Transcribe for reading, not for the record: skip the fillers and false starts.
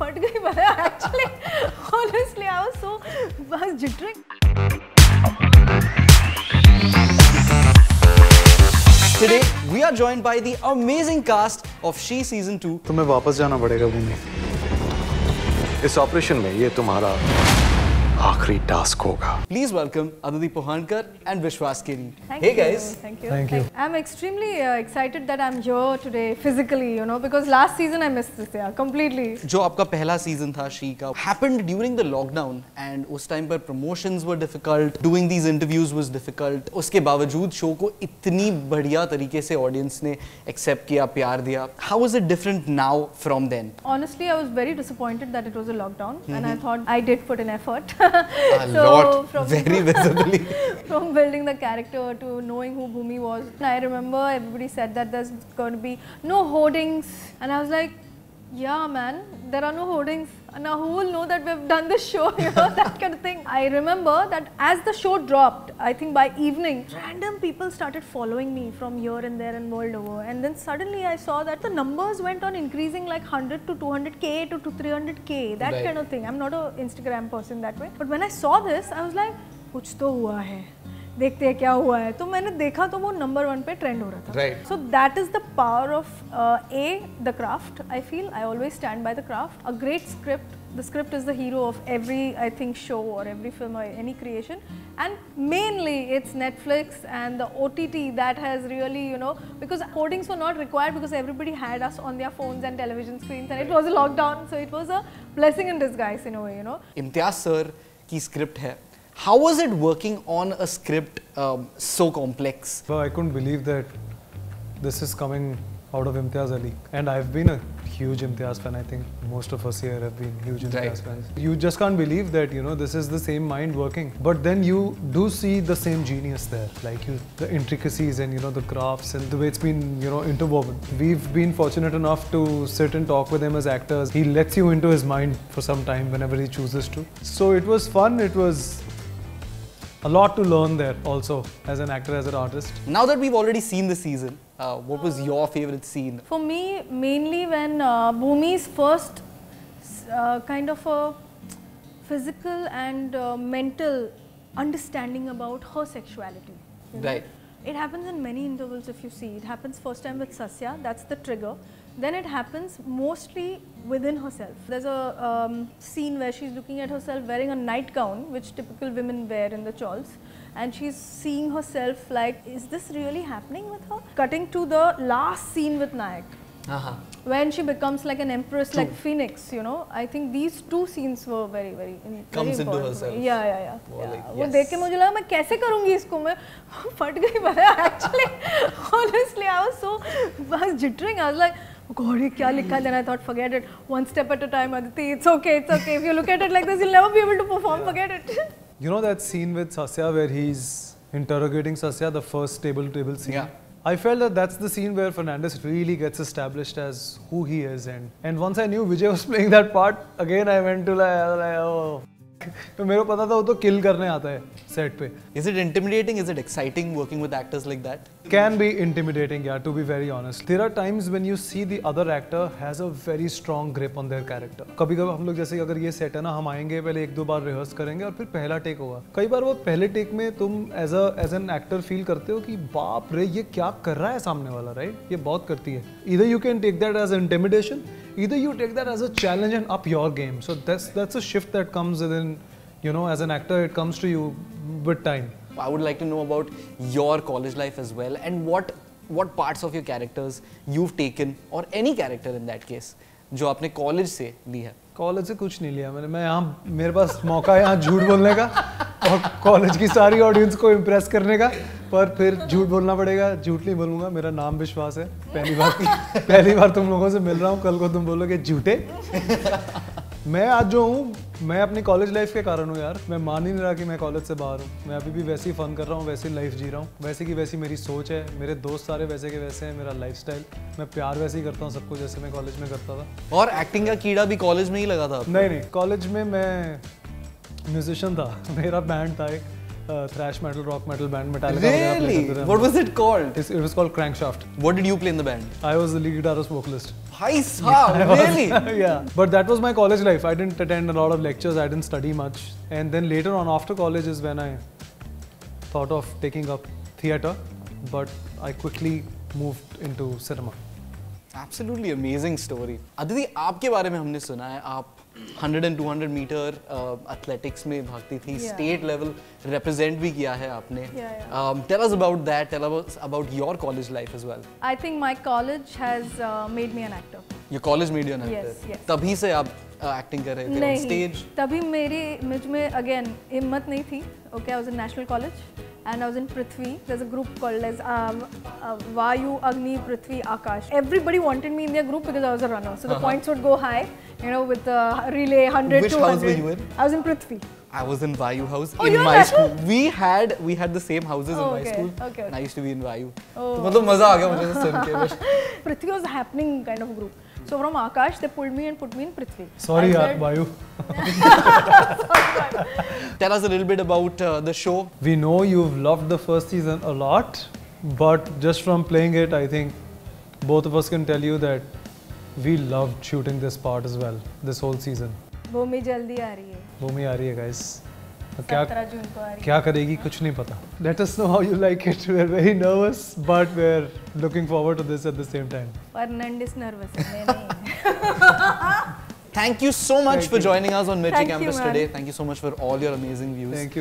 फट गई पता है actually. Honestly, I was jittering. Today we are joined by the amazing cast of She Season 2. तुम्हें वापस जाना पड़ेगा भूमि। इस ऑपरेशन में ये तुम्हारा आखिरी टास्क होगा। Please welcome Aditi Pohankar and Vishwas Keri. Thank Hey you, guys. Thank you. I'm extremely excited that I'm here today physically, you know, because last season I missed this year completely. जो आपका पहला season था she का happened during the lockdown and उस time पर promotions were difficult, doing these interviews was difficult. उसके बावजूद show को इतनी बढ़िया तरीके से ऑडियंस ने एक्सेप्ट किया, प्यार दिया. How was it different now from then? Honestly, I was very disappointed that it was a lockdown, and I thought I did put in effort. A lot, very visibly. From building the character to knowing who Bhumi was. I remember everybody said that there's going to be no hoardings, and I was like, yeah man, there are no hoardings. Now who will know that we've done this show, you know, that kind of thing. I remember that as the show dropped, I think by evening, random people started following me from here and there and world over. And then suddenly I saw that the numbers went on increasing like 100 to 200k to 300k, that Right. kind of thing. I'm not an Instagram person that way. But when I saw this, I was like, कुछ तो हुआ है. देखते हैं क्या हुआ है. तो मैंने देखा तो वो नंबर 1 पे ट्रेंड हो रहा था. Right. So that is the power of the craft. I feel I always stand by the craft. A great script. The script is the hero of every, I think, show or every film or any creation. And mainly it's Netflix and the OTT that has really, you know, because codings were not required because everybody had us on their phones and television screens, and it was a lockdown, so it was a blessing in disguise in a way, you know. Imtiaz sir की script है. How was it working on a script so complex? So I couldn't believe that this is coming out of Imtiaz Ali, and I've been a huge Imtiaz fan. I think most of us here have been huge Imtiaz fans. You just can't believe that, you know, this is the same mind working. But then you do see the same genius there, like the intricacies and, you know, the crafts and the way it's been, you know, interwoven. We've been fortunate enough to sit and talk with him as actors. He lets you into his mind for some time whenever he chooses to. So it was fun. It was a lot to learn there also as an actor, as an artist. Now that we've already seen the season, what was your favorite scene? For me, mainly when Bhumi's first kind of a physical and mental understanding about her sexuality. You know? Right. It happens in many intervals if you see. It happens first time with Sasya, that's the trigger. Then it happens mostly within herself. There's a scene where she's looking at herself wearing a nightgown, which typical women wear in the chawls, and she's seeing herself like, is this really happening with her? Cutting to the last scene with Nayak, when she becomes like an empress, like Phoenix, you know. I think these two scenes were very, very, Comes very into important. herself. Yeah. Like, वो देख के मुझे लगा मैं कैसे करूँगी इसको, मैं फट गई पता है actually. Honestly, I was jittering. I was like, oh God, ये क्या लिखा है? Then I thought, forget it. One step at a time, Aditi. It's okay. It's okay. If you look at it like this, you'll never be able to perform. Forget it. You know that scene with Sasya where he's interrogating Sasya, the first table scene? Yeah. I felt that that's the scene where Fernandez really gets established as who he is, and once I knew Vijay was playing that part, again I went to like oh. तो मेरे को पता था वो तो kill करने आता है set पे. Is it intimidating? Is it exciting working with actors like that? Can be intimidating, yeah, to be very honest. There are times when you see the other actor has a very strong grip on their character. कभी-कभी हम लोग जैसे अगर ये set है ना, हम आएंगे पहले 1-2 बार रिहर्स करेंगे और फिर पहला टेक होगा. कई बार वो पहले टेक में तुम as an actor फील करते हो कि बाप रे ये क्या कर रहा है सामने वाला, right? ये बहुत करती है. Either you can take that as intimidation, either you take that as a challenge and up your game. So that's a shift that comes within, you know, as an actor, it comes to you with time. I would like to know about your college life as well, and what parts of your characters you've taken, or any character in that case, जो आपने college से ली है. College से कुछ नहीं लिया मैंने. मैं यहाँ मेरे पास मौका है यहाँ झूठ बोलने का और कॉलेज की सारी ऑडियंस को इम्प्रेस करने का, पर फिर झूठ बोलना पड़ेगा. झूठ नहीं बोलूँगा. मेरा नाम विश्वास है. पहली बार तुम लोगों से मिल रहा हूँ. कल को तुम बोलोगे झूठे. मैं आज जो हूँ, मैं अपनी कॉलेज लाइफ के कारण हूँ यार. मैं मान ही नहीं रहा कि मैं कॉलेज से बाहर हूँ. मैं अभी भी वैसे ही फन कर रहा हूँ, वैसी लाइफ जी रहा हूँ, वैसे की वैसी मेरी सोच है. मेरे दोस्त सारे वैसे के वैसे हैं. मेरा लाइफस्टाइल, मैं प्यार वैसे ही करता हूँ सबको जैसे मैं कॉलेज में करता था. और एक्टिंग का कीड़ा भी कॉलेज में ही लगा था? नहीं, कॉलेज में मैं म्यूजिशियन था. मेरा बैंड था एक thrash metal, rock metal band Metallica. वगैरह play Really? करते थे हम What लोग. was it called? It was called Crankshaft. What did you play in the band? I was the lead guitarist vocalist. Hi, saab, really? Yeah. But that was my college life. I didn't attend a lot of lectures. I didn't study much. And then later on, after college, is when I thought of taking up theatre. But I quickly moved into cinema. Absolutely amazing story. Aditi, आपके बारे में हमने सुना है आप 100 and 200 metre athletics में भागती थी, Yeah. state level represent भी किया है आपने. Yeah. Tell us about that. Tell us about your college life as well. I think my college has made me an actor. Your college made you an actor. Yes, yes. तभी से आप acting कर रहे थे on नहीं, stage. तभी मेरी मुझ में again हिम्मत नहीं थी. Okay, I was in National College and I was in Prithvi. There's a group called as Vayu, Agni, Prithvi, Akash. Everybody wanted me in their group because I was a runner. So the points would go high, you know, with the relay 100, Which 200. house were you in? I was in Prithvi. I was in Vayu house Oh, in you're my national? school. We had the same houses in Oh, my okay, school. okay. And I used to be in Vayu. Oh. तो मतलब मजा आ गया मुझे तो सुन के बस. Prithvi was a happening kind of group. So from Akash, they pulled me and put me in Prithvi. Sorry, I yaar, said- Vayu. Tell us a little bit about the show. We know you've loved the first season a lot, but just from playing it, I think both of us can tell you that we loved shooting this part as well, this whole season. भूमि जल्दी आ रही है. भूमि आ रही है guys. क्या 17 जून को आ रही है. क्या करेगी कुछ नहीं पता. Let us know how you like it. We're very nervous, but we're looking forward to this at the same time. Fernandez nervous है, मैं नहीं. Thank you so much Thank for you. joining us on Mirchi Thank you, Campus man. today. Thank you so much for all your amazing views. Thank you.